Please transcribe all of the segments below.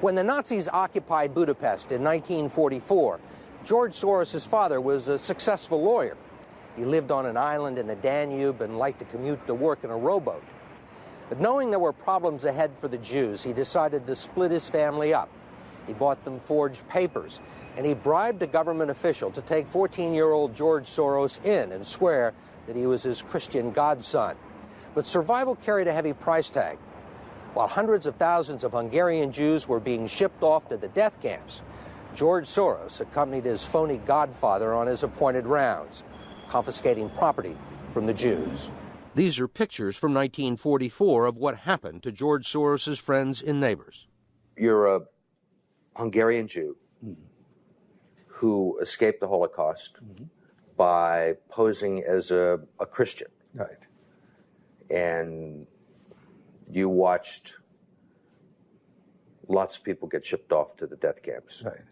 When the Nazis occupied Budapest in 1944, George Soros' father was a successful lawyer. He lived on an island in the Danube and liked to commute to work in a rowboat. But knowing there were problems ahead for the Jews, he decided to split his family up. He bought them forged papers, and he bribed a government official to take 14-year-old George Soros in and swear that he was his Christian godson. But survival carried a heavy price tag. While hundreds of thousands of Hungarian Jews were being shipped off to the death camps, George Soros accompanied his phony godfather on his appointed rounds, confiscating property from the Jews. These are pictures from 1944 of what happened to George Soros' friends and neighbors. You're a Hungarian Jew who escaped the Holocaust by posing as a Christian. Right. And you watched lots of people get shipped off to the death camps. Right.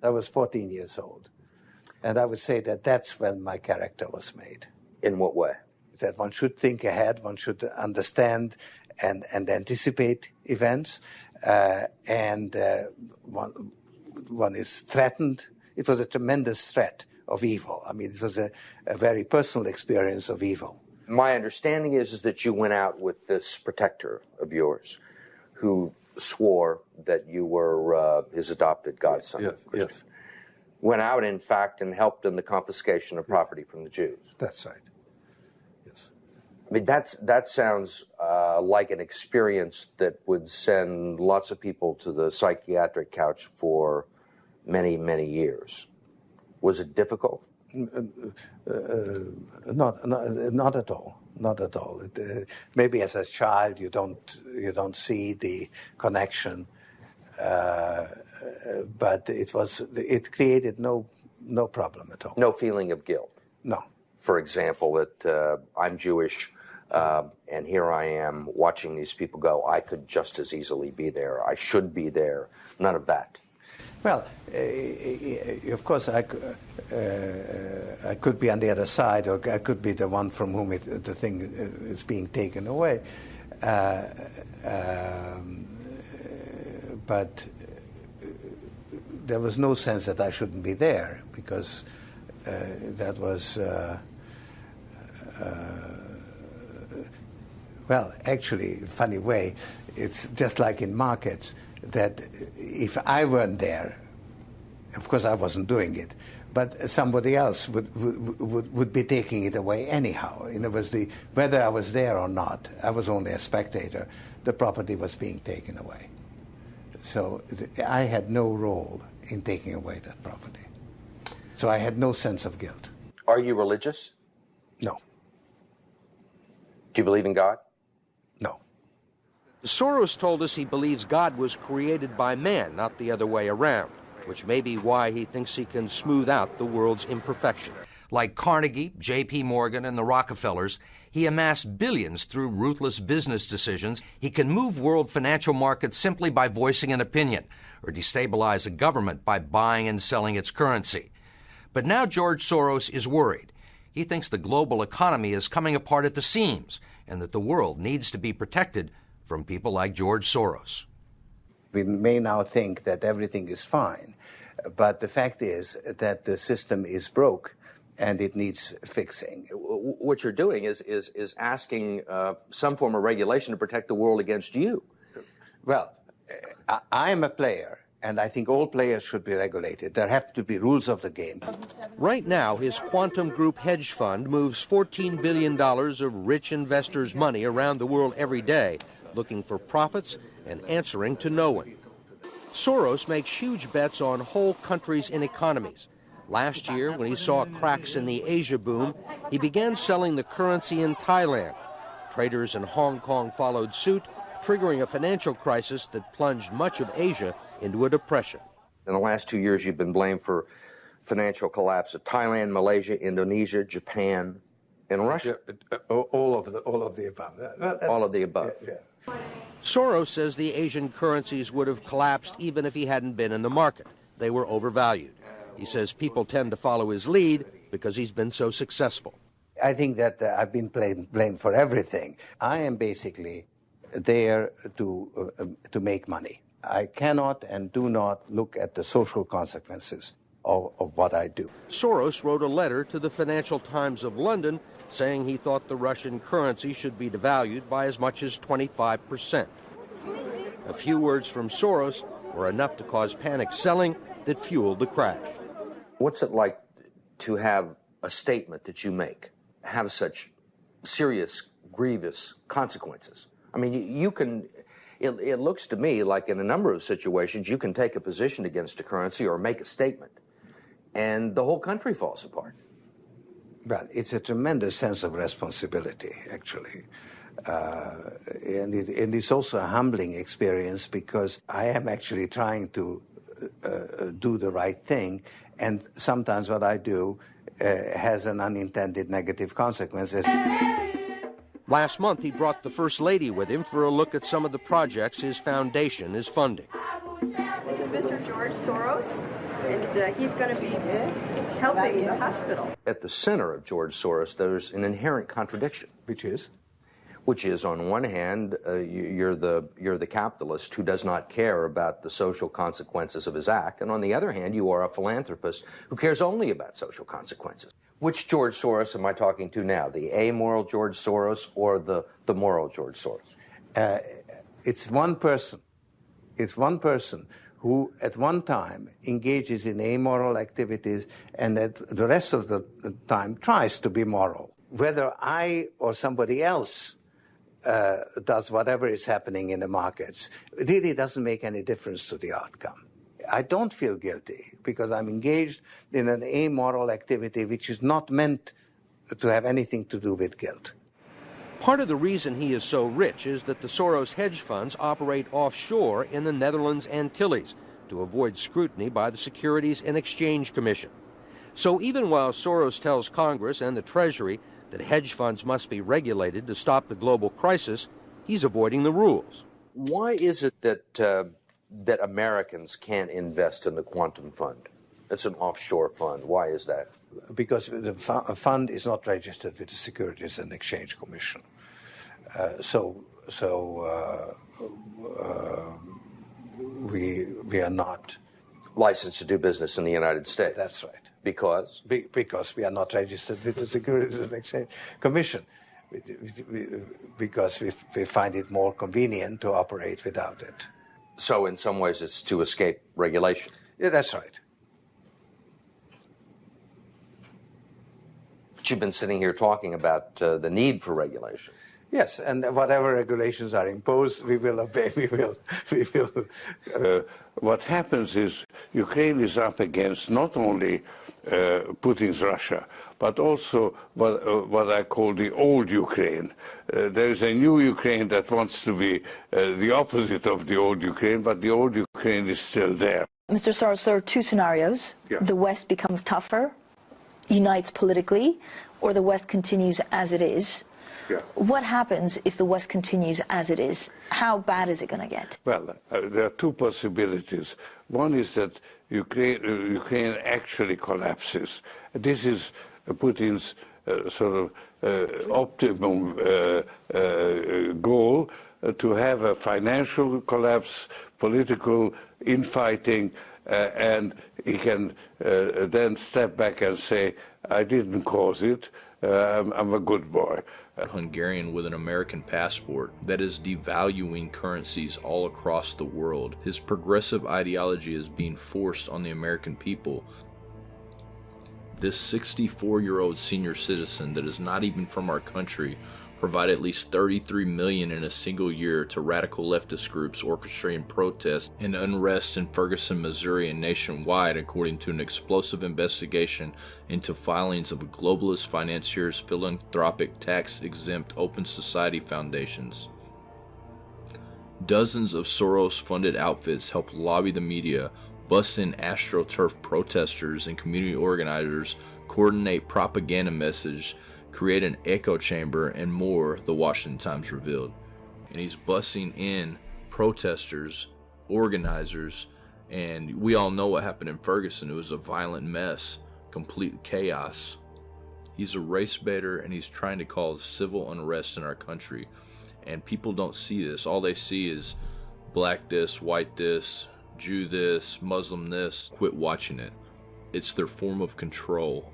I was 14 years old. And I would say that that's when my character was made. In what way? That one should think ahead, one should understand and anticipate events, and one is threatened. It was a tremendous threat of evil. I mean, it was a very personal experience of evil. My understanding is that you went out with this protector of yours who swore that you were his adopted godson. Yes, yes. Went out, in fact, and helped in the confiscation of property from the Jews. That's right. Yes. I mean, that sounds like an experience that would send lots of people to the psychiatric couch for many, many years. Was it difficult? Not at all. Not at all. Maybe as a child you don't see the connection, but it created no problem at all. No feeling of guilt. No. For example, that I'm Jewish, and here I am watching these people go. I could just as easily be there. I should be there. None of that. Well, of course, I could be on the other side, or I could be the one from whom the thing is being taken away. But there was no sense that I shouldn't be there, because that was, well, actually, funny way, it's just like in markets, that if I weren't there, of course I wasn't doing it, but somebody else would be taking it away anyhow. In other words, whether I was there or not, I was only a spectator, the property was being taken away. So I had no role in taking away that property. So I had no sense of guilt. Are you religious? No. Do you believe in God? No. Soros told us he believes God was created by man, not the other way around, which may be why he thinks he can smooth out the world's imperfection. Like Carnegie, J.P. Morgan, and the Rockefellers, he amassed billions through ruthless business decisions. He can move world financial markets simply by voicing an opinion, or destabilize a government by buying and selling its currency. But now George Soros is worried. He thinks the global economy is coming apart at the seams, and that the world needs to be protected from people like George Soros. We may now think that everything is fine, but the fact is that the system is broke and it needs fixing. What you're doing is asking some form of regulation to protect the world against you. Well, I am a player, and I think all players should be regulated. There have to be rules of the game. Right now, his Quantum Group hedge fund moves $14 billion of rich investors' money around the world every day, looking for profits and answering to no one. Soros makes huge bets on whole countries and economies. Last year, when he saw cracks in the Asia boom, he began selling the currency in Thailand. Traders in Hong Kong followed suit, triggering a financial crisis that plunged much of Asia into a depression. In the last 2 years, you've been blamed for financial collapse of Thailand, Malaysia, Indonesia, Japan, and Russia. Yeah, all of the above. All of the above. Yeah. Soros says the Asian currencies would have collapsed even if he hadn't been in the market. They were overvalued. He says people tend to follow his lead because he's been so successful. I think that I've been blamed for everything. I am basically there to make money. I cannot and do not look at the social consequences of what I do. Soros wrote a letter to the Financial Times of London saying he thought the Russian currency should be devalued by as much as 25%. A few words from Soros were enough to cause panic selling that fueled the crash. What's it like to have a statement that you make have such serious, grievous consequences? I mean, you can, it looks to me like in a number of situations you can take a position against a currency or make a statement, and the whole country falls apart. Well, it's a tremendous sense of responsibility, actually. And it's also a humbling experience because I am actually trying to do the right thing, and sometimes what I do has an unintended negative consequence. Last month, he brought the First Lady with him for a look at some of the projects his foundation is funding. This is Mr. George Soros, and he's going to be helping the hospital. At the center of George Soros, there's an inherent contradiction. Which is, on one hand, you're the capitalist who does not care about the social consequences of his act, and on the other hand, you are a philanthropist who cares only about social consequences. Which George Soros am I talking to now? The amoral George Soros or the moral George Soros? It's one person. It's one person who at one time engages in amoral activities and at the rest of the time tries to be moral. Whether I or somebody else does whatever is happening in the markets, it really doesn't make any difference to the outcome. I don't feel guilty because I'm engaged in an amoral activity which is not meant to have anything to do with guilt. Part of the reason he is so rich is that the Soros hedge funds operate offshore in the Netherlands Antilles to avoid scrutiny by the Securities and Exchange Commission. So even while Soros tells Congress and the Treasury that hedge funds must be regulated to stop the global crisis, he's avoiding the rules. Why is it that Americans can't invest in the quantum fund? It's an offshore fund. Why is that? Because the fund is not registered with the Securities and Exchange Commission. We are not licensed to do business in the United States. That's right. Because? Because we are not registered with the Securities and Exchange Commission. Because we find it more convenient to operate without it. So in some ways it's to escape regulation. Yeah, that's right. But you've been sitting here talking about the need for regulation. Yes, and whatever regulations are imposed, we will obey. We will. What happens is Ukraine is up against not only Putin's Russia, but also what I call the old Ukraine. There is a new Ukraine that wants to be the opposite of the old Ukraine, but the old Ukraine is still there. Mr. Soros, there are two scenarios. Yeah. The West becomes tougher, unites politically, or the West continues as it is. Yeah. What happens if the West continues as it is? How bad is it going to get? Well, there are two possibilities. One is that Ukraine actually collapses. This is Putin's sort of optimum goal, to have a financial collapse, political infighting, and he can then step back and say, I didn't cause it, I'm a good boy. A Hungarian with an American passport that is devaluing currencies all across the world. His progressive ideology is being forced on the American people. This 64-year-old senior citizen that is not even from our country provided at least $33 million in a single year to radical leftist groups orchestrating protests and unrest in Ferguson, Missouri and nationwide, according to an explosive investigation into filings of globalist financiers, philanthropic, tax-exempt open society foundations. Dozens of Soros-funded outfits help lobby the media, bust in AstroTurf protesters and community organizers, coordinate propaganda message, create an echo chamber, and more, the Washington Times revealed. And he's busing in protesters, organizers, and we all know what happened in Ferguson. It was a violent mess, complete chaos. He's a race baiter, and he's trying to cause civil unrest in our country. And people don't see this. All they see is Black this, white this, Jew this, Muslim this, quit watching it. It's their form of control.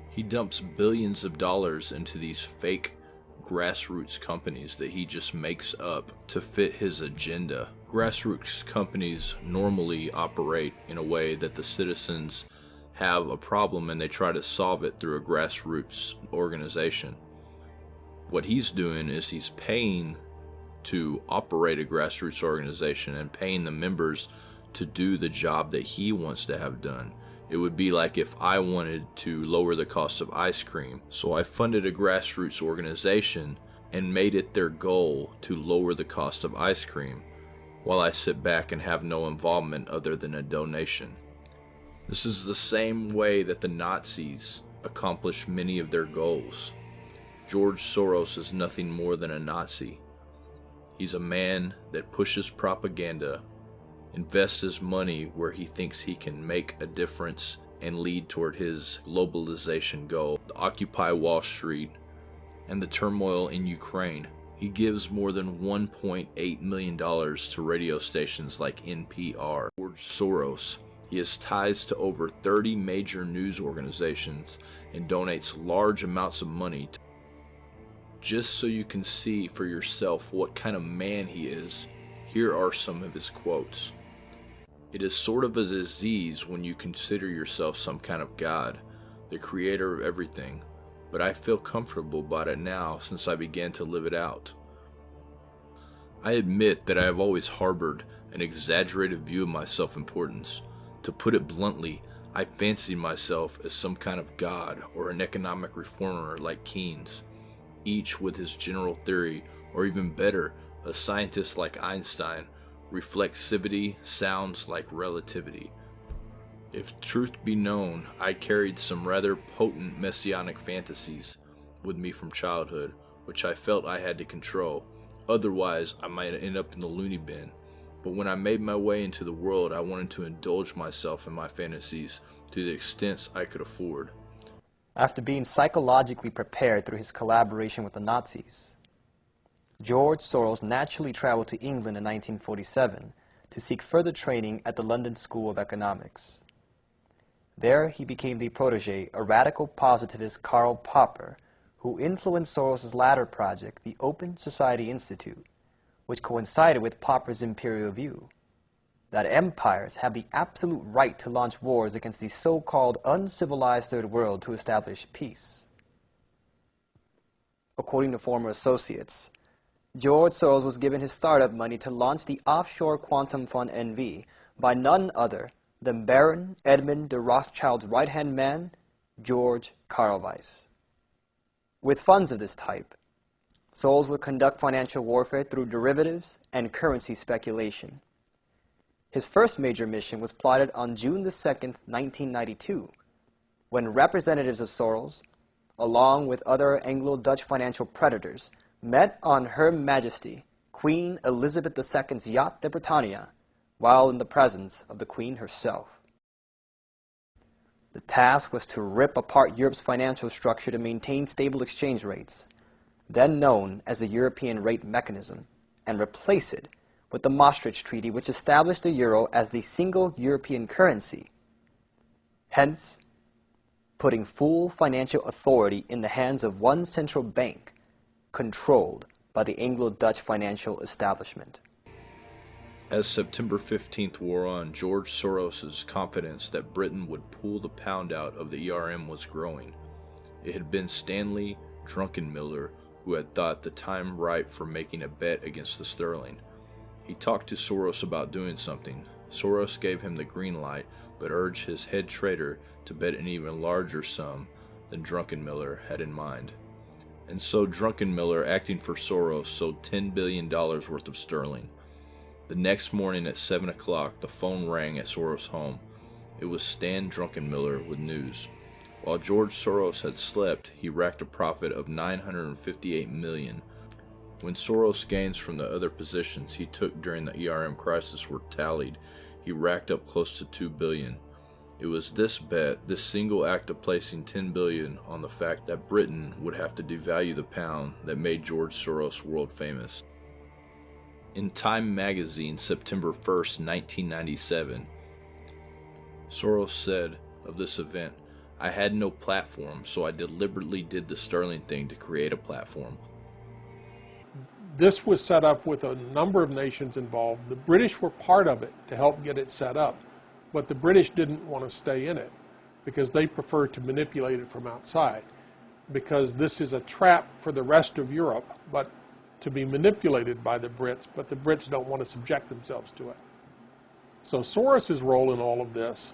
He dumps billions of dollars into these fake grassroots companies that he just makes up to fit his agenda. Grassroots companies normally operate in a way that the citizens have a problem and they try to solve it through a grassroots organization. What he's doing is he's paying to operate a grassroots organization and paying the members to do the job that he wants to have done. It would be like if I wanted to lower the cost of ice cream. So I funded a grassroots organization and made it their goal to lower the cost of ice cream, while I sit back and have no involvement other than a donation. This is the same way that the Nazis accomplished many of their goals. George Soros is nothing more than a Nazi. He's a man that pushes propaganda, invests his money where he thinks he can make a difference and lead toward his globalization goal, Occupy Wall Street, and the turmoil in Ukraine. He gives more than $1.8 million to radio stations like NPR. George Soros, he has ties to over 30 major news organizations and donates large amounts of money. Just so you can see for yourself what kind of man he is, here are some of his quotes. It is sort of a disease when you consider yourself some kind of god, the creator of everything, but I feel comfortable about it now since I began to live it out. I admit that I have always harbored an exaggerated view of my self-importance. To put it bluntly, I fancied myself as some kind of god or an economic reformer like Keynes, each with his general theory, or even better, a scientist like Einstein. Reflexivity sounds like relativity. If truth be known, I carried some rather potent messianic fantasies with me from childhood, which I felt I had to control. Otherwise, I might end up in the loony bin. But when I made my way into the world, I wanted to indulge myself in my fantasies to the extent I could afford. After being psychologically prepared through his collaboration with the Nazis, George Soros naturally traveled to England in 1947 to seek further training at the London School of Economics. There he became the protege of radical positivist Karl Popper, who influenced Soros' latter project, the Open Society Institute, which coincided with Popper's imperial view that empires have the absolute right to launch wars against the so-called uncivilized third world to establish peace. According to former associates, George Soros was given his startup money to launch the offshore quantum fund NV by none other than Baron Edmund de Rothschild's right-hand man, George Karl Weiss. With funds of this type, Soros would conduct financial warfare through derivatives and currency speculation. His first major mission was plotted on June 2, 1992, when representatives of Soros, along with other Anglo-Dutch financial predators, met on Her Majesty Queen Elizabeth II's yacht, the Britannia, while in the presence of the Queen herself. The task was to rip apart Europe's financial structure to maintain stable exchange rates, then known as the European Rate Mechanism, and replace it with the Maastricht Treaty, which established the euro as the single European currency, hence putting full financial authority in the hands of one central bank controlled by the Anglo-Dutch financial establishment. As September 15th wore on, George Soros' confidence that Britain would pull the pound out of the ERM was growing. It had been Stanley Druckenmiller who had thought the time ripe for making a bet against the sterling. He talked to Soros about doing something. Soros gave him the green light, but urged his head trader to bet an even larger sum than Druckenmiller had in mind. And so Druckenmiller, acting for Soros, sold $10 billion worth of sterling. The next morning at 7 o'clock, the phone rang at Soros' home. It was Stan Druckenmiller with news. While George Soros had slept, he racked a profit of $958 million. When Soros' gains from the other positions he took during the ERM crisis were tallied, he racked up close to $2 billion. It was this bet, this single act of placing $10 billion on the fact that Britain would have to devalue the pound, that made George Soros world famous. In Time magazine, September 1st, 1997, Soros said of this event, "I had no platform, so I deliberately did the sterling thing to create a platform." This was set up with a number of nations involved. The British were part of it to help get it set up, but the British didn't want to stay in it because they prefer to manipulate it from outside, because this is a trap for the rest of Europe, but to be manipulated by the Brits, but the Brits don't want to subject themselves to it. So Soros's role in all of this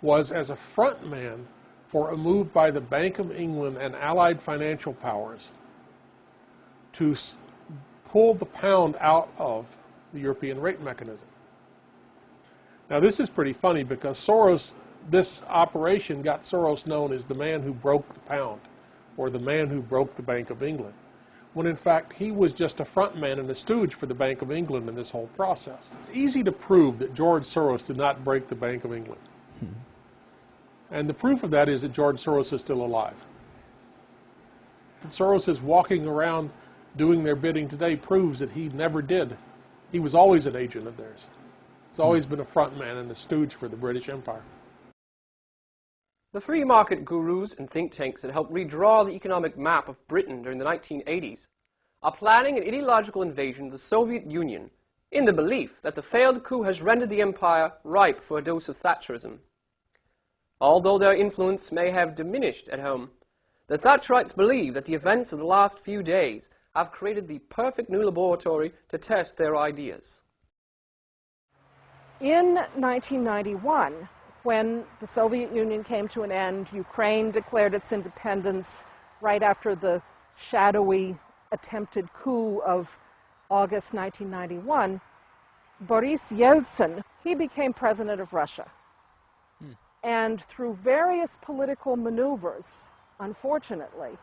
was as a front man for a move by the Bank of England and allied financial powers to pull the pound out of the European rate mechanism. Now this is pretty funny because Soros, this operation got Soros known as the man who broke the pound, or the man who broke the Bank of England, when in fact he was just a front man and a stooge for the Bank of England in this whole process. It's easy to prove that George Soros did not break the Bank of England. And the proof of that is that George Soros is still alive. And Soros is walking around doing their bidding today proves that he never did. He was always an agent of theirs. He's always been a front man and a stooge for the British Empire. The free market gurus and think tanks that helped redraw the economic map of Britain during the 1980s are planning an ideological invasion of the Soviet Union in the belief that the failed coup has rendered the empire ripe for a dose of Thatcherism. Although their influence may have diminished at home, the Thatcherites believe that the events of the last few days have created the perfect new laboratory to test their ideas. In 1991, when the Soviet Union came to an end, Ukraine declared its independence right after the shadowy attempted coup of August 1991, Boris Yeltsin, he became president of Russia. And through various political maneuvers, unfortunately,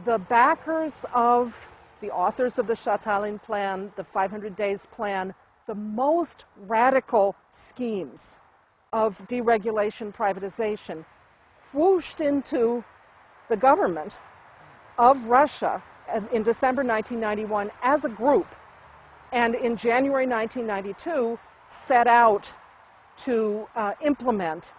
the backers of the authors of the Shatalin Plan, the 500 Days Plan, the most radical schemes of deregulation, privatization, whooshed into the government of Russia in December 1991 as a group, and in January 1992 set out to implement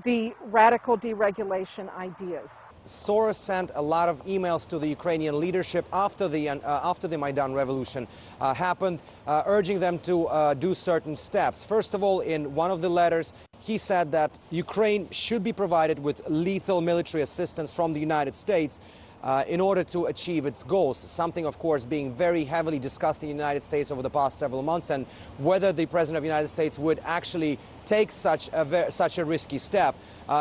the radical deregulation ideas. Soros sent a lot of emails to the Ukrainian leadership after the Maidan revolution happened, urging them to do certain steps. First of all, in one of the letters, he said that Ukraine should be provided with lethal military assistance from the United States in order to achieve its goals, something, of course, being very heavily discussed in the United States over the past several months, and whether the President of the United States would actually take such a risky step.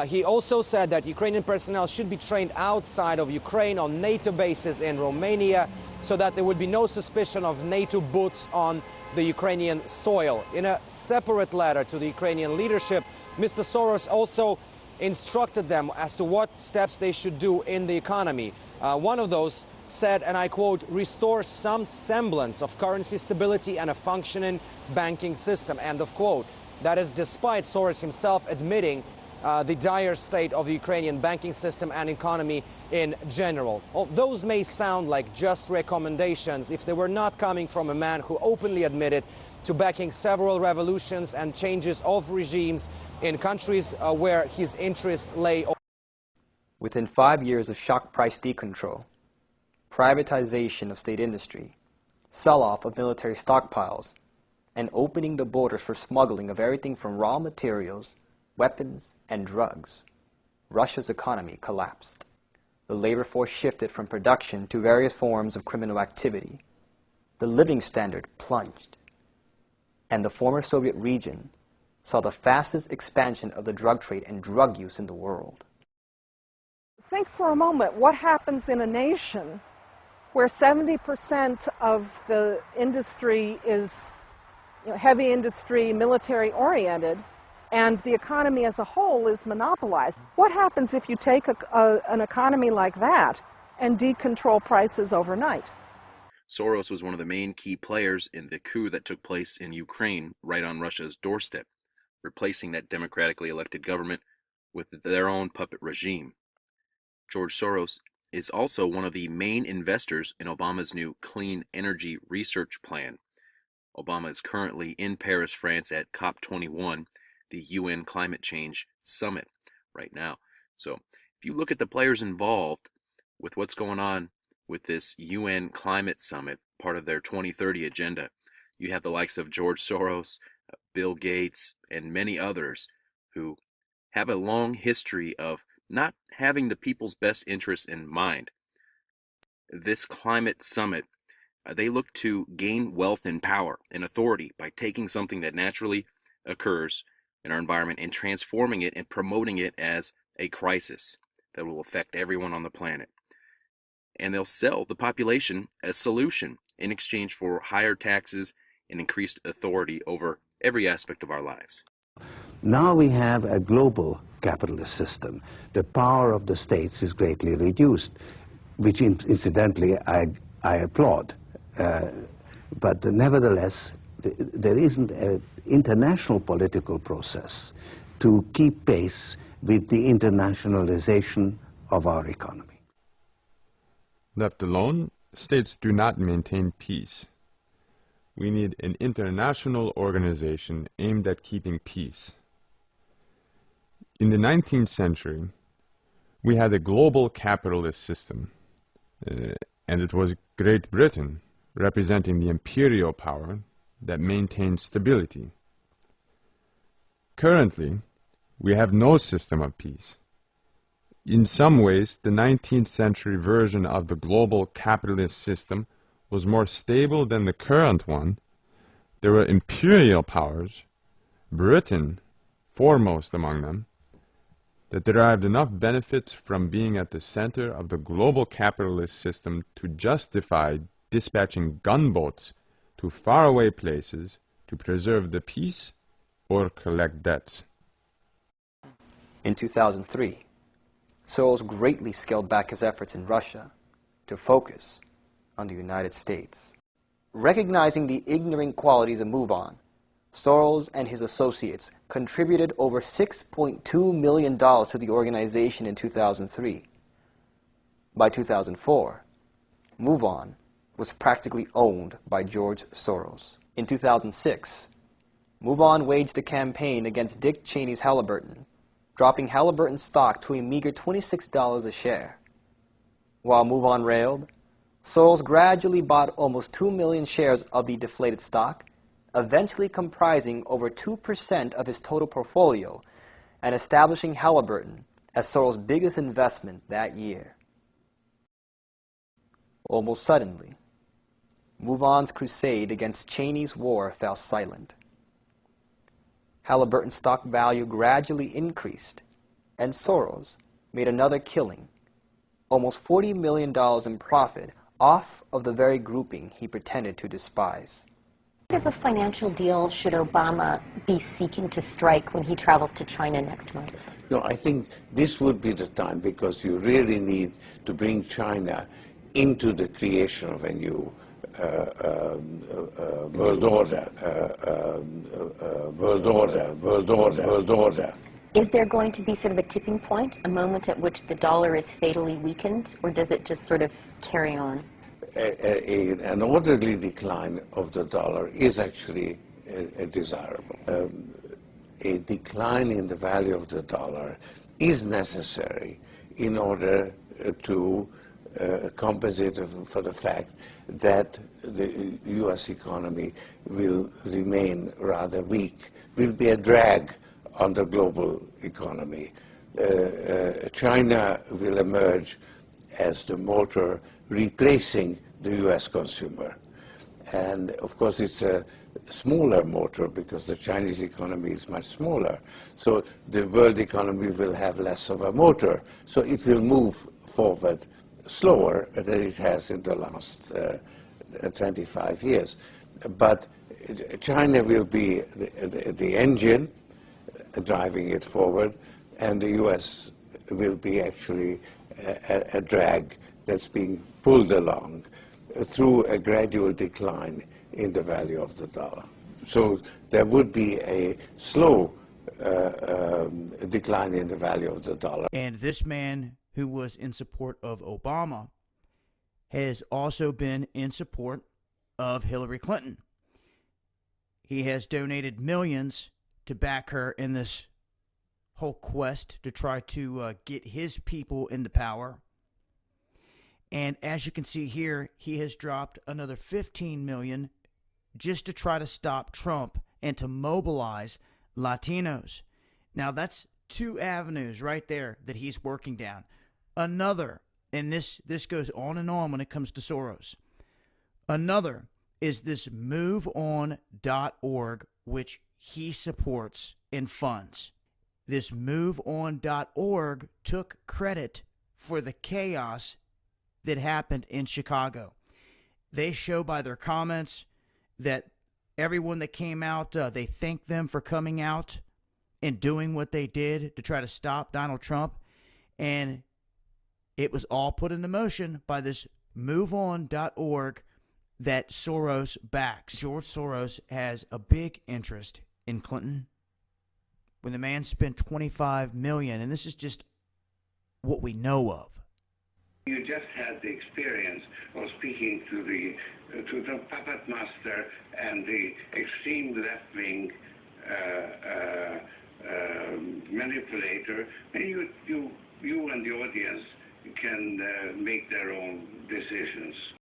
He also said that Ukrainian personnel should be trained outside of Ukraine on NATO bases in Romania, so that there would be no suspicion of NATO boots on the Ukrainian soil. In a separate letter to the Ukrainian leadership, Mr. Soros also instructed them as to what steps they should do in the economy. One of those said, and I quote, "restore some semblance of currency stability and a functioning banking system," end of quote. That is despite Soros himself admitting the dire state of the Ukrainian banking system and economy in general. Well, those may sound like just recommendations if they were not coming from a man who openly admitted to backing several revolutions and changes of regimes in countries where his interests lay. Within 5 years of shock price decontrol, privatization of state industry, sell-off of military stockpiles, and opening the borders for smuggling of everything from raw materials, weapons, and drugs, Russia's economy collapsed. The labor force shifted from production to various forms of criminal activity. The living standard plunged. And the former Soviet region saw the fastest expansion of the drug trade and drug use in the world. Think for a moment what happens in a nation where 70% of the industry is heavy industry, military-oriented, and the economy as a whole is monopolized. What happens if you take an economy like that and decontrol prices overnight? Soros was one of the main key players in the coup that took place in Ukraine, right on Russia's doorstep, replacing that democratically elected government with their own puppet regime. George Soros is also one of the main investors in Obama's new clean energy research plan, Obama is currently in Paris, France at COP21, the UN Climate Change Summit right now. So if you look at the players involved with what's going on with this UN Climate Summit, part of their 2030 agenda, you have the likes of George Soros, Bill Gates, and many others who have a long history of not having the people's best interests in mind. This climate summit, they look to gain wealth and power and authority by taking something that naturally occurs in our environment and transforming it and promoting it as a crisis that will affect everyone on the planet. And they'll sell the population a solution in exchange for higher taxes and increased authority over every aspect of our lives. Now we have a global capitalist system. The power of the states is greatly reduced, which incidentally I applaud. But nevertheless, there isn't an international political process to keep pace with the internationalization of our economy. Left alone, states do not maintain peace. We need an international organization aimed at keeping peace. In the 19th century, we had a global capitalist system, and it was Great Britain representing the imperial power that maintained stability. Currently, we have no system of peace. In some ways, the 19th century version of the global capitalist system was more stable than the current one. There were imperial powers, Britain foremost among them, that derived enough benefits from being at the center of the global capitalist system to justify dispatching gunboats to faraway places to preserve the peace or collect debts. In 2003, Soros greatly scaled back his efforts in Russia to focus on the United States. Recognizing the ignorant qualities of MoveOn, Soros and his associates contributed over $6.2 million to the organization in 2003. By 2004, MoveOn was practically owned by George Soros. In 2006, MoveOn waged a campaign against Dick Cheney's Halliburton, dropping Halliburton stock to a meager $26 a share. While MoveOn railed, Soros gradually bought almost 2 million shares of the deflated stock, eventually comprising over 2% of his total portfolio and establishing Halliburton as Soros' biggest investment that year. Almost suddenly, MoveOn's crusade against Cheney's war fell silent. Halliburton's stock value gradually increased, and Soros made another killing, almost $40 million in profit off of the very grouping he pretended to despise. What kind of a financial deal should Obama be seeking to strike when he travels to China next month? No, I think this would be the time, because you really need to bring China into the creation of a new world order. Is there going to be sort of a tipping point, a moment at which the dollar is fatally weakened, or does it just sort of carry on? An orderly decline of the dollar is actually desirable. A decline in the value of the dollar is necessary in order to compensate for the fact that the U.S. economy will remain rather weak, will be a drag on the global economy. China will emerge as the motor replacing the U.S. consumer. And of course it's a smaller motor because the Chinese economy is much smaller. So the world economy will have less of a motor. So it will move forward slower than it has in the last 25 years. But China will be the engine driving it forward, and the U.S. will be actually a drag that's being pulled along through a gradual decline in the value of the dollar. So there would be a slow decline in the value of the dollar. And this man who was in support of Obama has also been in support of Hillary Clinton. He has donated millions to back her in this whole quest to try to get his people into power. And as you can see here, he has dropped another $15 million just to try to stop Trump and to mobilize Latinos. Now, that's two avenues right there that he's working down. Another, and this goes on and on when it comes to Soros. Another is this MoveOn.org, which he supports and funds. This MoveOn.org took credit for the chaos that happened in Chicago. They show by their comments that everyone that came out, they thank them for coming out and doing what they did to try to stop Donald Trump. And it was all put into motion by this MoveOn.org that Soros backs. George Soros has a big interest in Clinton. When the man spent $25 million, and this is just what we know of. You just had the experience of speaking to the puppet master and the extreme left-wing manipulator, and you and the audience can make their own decisions.